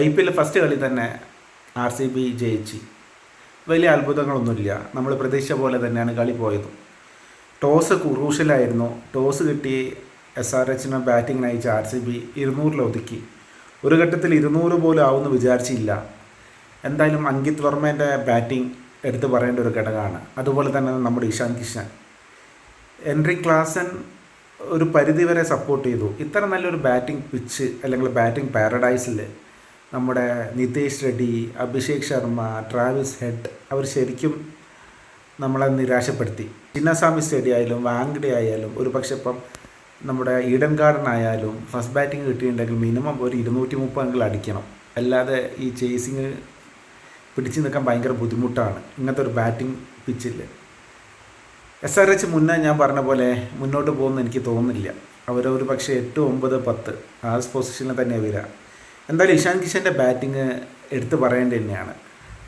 IPL first കളി തന്നെ RCB ജയിച്ച്. വലിയ അത്ഭുതങ്ങളൊന്നുമില്ല. നമ്മൾ പ്രതീക്ഷിച്ച പോലെ തന്നെയാണ് കളി പോയത്. ടോസ് ക്രൂഷ്യലായിരുന്നു. ടോസ് കിട്ടി SRHനെ ബാറ്റിംഗ് നയിച്ച RCB 200 ഒതുക്കി. ഒരു ഘട്ടത്തിൽ 200 പോലും ആവുമെന്ന് വിചാരിച്ചില്ല. എന്തായാലും അങ്കിത് വർമ്മേൻ്റെ ബാറ്റിംഗ് എടുത്തു പറയേണ്ട ഒരു ഘടകമാണ്. അതുപോലെ തന്നെ നമ്മുടെ ഇഷാൻ കിഷൻ, എൻട്രി ക്ലാസൻ ഒരു പരിധിവരെ സപ്പോർട്ട് ചെയ്തു. ഇത്ര നല്ലൊരു ബാറ്റിംഗ് പിച്ച് അല്ലെങ്കിൽ ബാറ്റിംഗ് പാരഡൈസിൽ നമ്മുടെ നിതേഷ് റെഡ്ഡി, അഭിഷേക് ശർമ്മ, ട്രാവിസ് ഹെഡ് അവർ ശരിക്കും നമ്മളെ നിരാശപ്പെടുത്തി. ചിന്നസ്വാമി സ്റ്റേഡിയം ആയാലും വാങ്ഡെ ആയാലും ഒരു പക്ഷെ ഇപ്പം നമ്മുടെ ഈഡൻ ഗാർഡൻ ആയാലും ഫസ്റ്റ് ബാറ്റിംഗ് കിട്ടിയിട്ടുണ്ടെങ്കിൽ മിനിമം ഒരു 230 എങ്കിലും അടിക്കണം. അല്ലാതെ ഈ ചേസിങ് പിടിച്ചു നിൽക്കാൻ ഭയങ്കര ബുദ്ധിമുട്ടാണ് ഇങ്ങനത്തെ ഒരു ബാറ്റിംഗ് പിച്ചിൽ. SRH മുന്നേ ഞാൻ പറഞ്ഞ പോലെ മുന്നോട്ട് പോകുമെന്ന് എനിക്ക് തോന്നുന്നില്ല. അവരൊരു പക്ഷേ 8, 9, 10 ആ പൊസിഷനിൽ തന്നെ വരിക. എന്തായാലും ഇഷാൻ കിഷൻ്റെ ബാറ്റിംഗ് എടുത്തു പറയേണ്ടത് തന്നെയാണ്.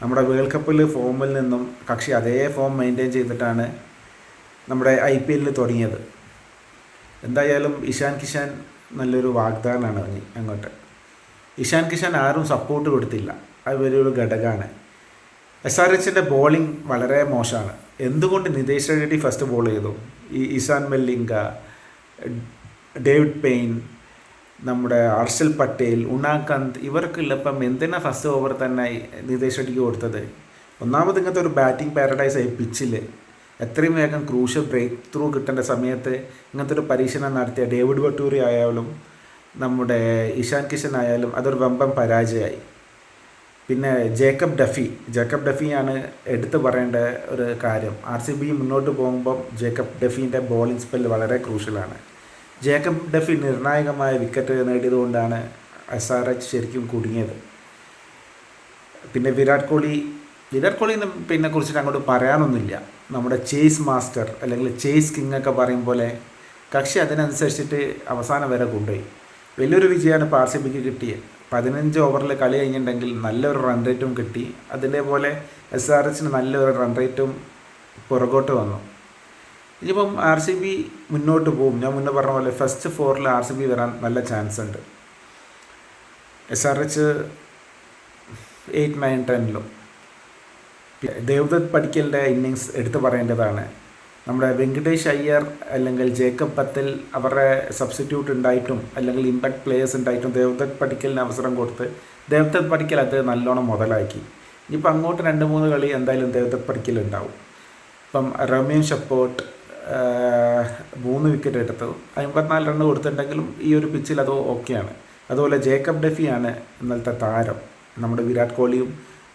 നമ്മുടെ വേൾഡ് കപ്പിൽ ഫോമിൽ നിന്നും കക്ഷി അതേ ഫോം മെയിൻറ്റെയിൻ ചെയ്തിട്ടാണ് നമ്മുടെ IPL തുടങ്ങിയത്. എന്തായാലും ഇഷാൻ കിഷൻ നല്ലൊരു വാഗ്ദാനമാണ് അങ്ങോട്ട്. ഇഷാൻ കിഷൻ ആരും സപ്പോർട്ട് കൊടുത്തില്ല, അത് വലിയൊരു ഘടകമാണ്. SRHൻ്റെ ബോളിംഗ് വളരെ മോശമാണ്. എന്തുകൊണ്ട് നിതേഷ് റെഡ്ഡി ഫസ്റ്റ് ബോൾ ചെയ്തു? ഈ ഇസാൻ മെല്ലിംഗ, ഡേവിഡ് പെയിൻ, നമ്മുടെ ഹർഷൽ പട്ടേൽ, ഉണാകാന്ത് ഇവർക്കുള്ളപ്പം എന്തിനാ ഫസ്റ്റ് ഓവർ തന്നെ നിതേഷ് റെഡ്ഡിക്ക് കൊടുത്തത്? ഒന്നാമത് ഇങ്ങനത്തെ ഒരു ബാറ്റിംഗ് പാരഡൈസ് ആയി പിച്ചിൽ എത്രയും വേഗം ക്രൂഷ്യൽ ബ്രേക്ക് ത്രൂ കിട്ടേണ്ട സമയത്ത് ഇങ്ങനത്തെ ഒരു പരീക്ഷണം നടത്തിയ ഡേവിഡ് വട്ടൂരി ആയാലും നമ്മുടെ ഇഷാൻ കിഷൻ ആയാലും അതൊരു വമ്പൻ പരാജയമായി. പിന്നെ ജേക്കബ് ഡഫിയാണ് എടുത്തു പറയേണ്ട ഒരു കാര്യം. RCB മുന്നോട്ട് പോകുമ്പം ജേക്കബ് ഡഫീൻ്റെ ബോളിംഗ് സ്പെല്ല് വളരെ ക്രൂഷ്യലാണ്. ജേക്കബ് ഡഫി നിർണായകമായ വിക്കറ്റ് നേടിയതുകൊണ്ടാണ് SRH ശരിക്കും കുടുങ്ങിയത്. പിന്നെ വിരാട് കോഹ്ലിനെ പിന്നെ കുറിച്ചിട്ട് അങ്ങോട്ട് പറയാനൊന്നുമില്ല. നമ്മുടെ ചേസ് മാസ്റ്റർ അല്ലെങ്കിൽ ചേസ് കിങ് ഒക്കെ പറയും പോലെ കക്ഷി അതിനനുസരിച്ചിട്ട് അവസാനം വരെ കൊണ്ടുപോയി. വലിയൊരു വിജയമാണ് ഇപ്പോൾ RCBക്ക് കിട്ടിയത്. 15 ഓവറിൽ കളി കഴിഞ്ഞിട്ടുണ്ടെങ്കിൽ നല്ലൊരു റൺ റേറ്റും കിട്ടി. അതേപോലെ SRHന് നല്ലൊരു റൺ റേറ്റും പുറകോട്ട് വന്നു. ഇനിയിപ്പം RCB മുന്നോട്ട് പോകും. ഞാൻ മുന്നേ പറഞ്ഞ പോലെ ഫസ്റ്റ് 4 RCB വരാൻ നല്ല ചാൻസ് ഉണ്ട്. SRH 8, 9, 10 ദേവ്ദത്ത് പടിക്കലിൻ്റെ ഇന്നിങ്സ് എടുത്തു പറയേണ്ടതാണ്. നമ്മുടെ വെങ്കടേഷ് അയ്യർ അല്ലെങ്കിൽ ജേക്കബ് പത്തൽ അവരുടെ സബ്സ്റ്റിറ്റ്യൂട്ട് ഉണ്ടായിട്ടും അല്ലെങ്കിൽ ഇമ്പാക്ട് പ്ലേയേഴ്സ് ഉണ്ടായിട്ടും ദേവ്ദത്ത് പടിക്കലിന് അവസരം കൊടുത്ത് ദേവ്ദത്ത് പടിക്കൽ അത് നല്ലോണം മുതലാക്കി. ഇനിയിപ്പോൾ അങ്ങോട്ട് 2-3 കളി എന്തായാലും ദേവ്ദത്ത് പടിക്കൽ ഉണ്ടാവും. ഇപ്പം റമീൻ ഷപ്പോട്ട് 3 വിക്കറ്റ് എടുത്തു, 54 റൺ കൊടുത്തിട്ടുണ്ടെങ്കിലും ഈ ഒരു പിച്ചിൽ അത് ഓക്കെയാണ്. അതുപോലെ ജേക്കബ് ഡഫിയാണ് ഇന്നലത്തെ താരം. നമ്മുടെ വിരാട് കോഹ്ലിയും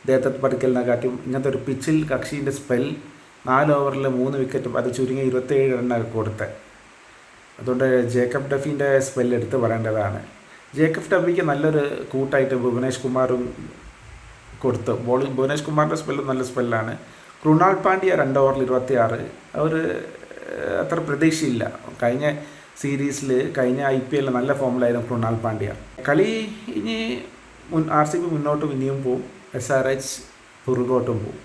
ദേവദത്ത് പടിക്കലിനെക്കാട്ടും ഇങ്ങനത്തെ ഒരു പിച്ചിൽ കക്ഷീൻ്റെ സ്പെൽ 4 ഓവറിൽ 3 വിക്കറ്റും അത് ചുരുങ്ങി 27 റണ്ണൊക്കെ കൊടുത്തത്. അതുകൊണ്ട് ജേക്കബ് ഡഫീൻ്റെ സ്പെല്ല് എടുത്ത് പറയേണ്ടതാണ്. ജേക്കബ് ഡഫിക്ക് നല്ലൊരു കൂട്ടായിട്ട് ഭുവനേഷ് കുമാറും കൊടുത്തു. ഭുവനേഷ് കുമാറിൻ്റെ സ്പെല്ലും നല്ല സ്പെല്ലാണ്. കൃണാൽ പാണ്ഡ്യ 2 ഓവറിൽ 26. അവർ അത്ര പ്രതീക്ഷയില്ല. കഴിഞ്ഞ സീരീസിൽ കഴിഞ്ഞ IPL നല്ല ഫോമിലായിരുന്നു കൃണാൽ പാണ്ഡ്യ. കളി ഇനി RCB മുന്നോട്ടും ഇനിയും പോവും, SRH പുറകോട്ടും പോവും.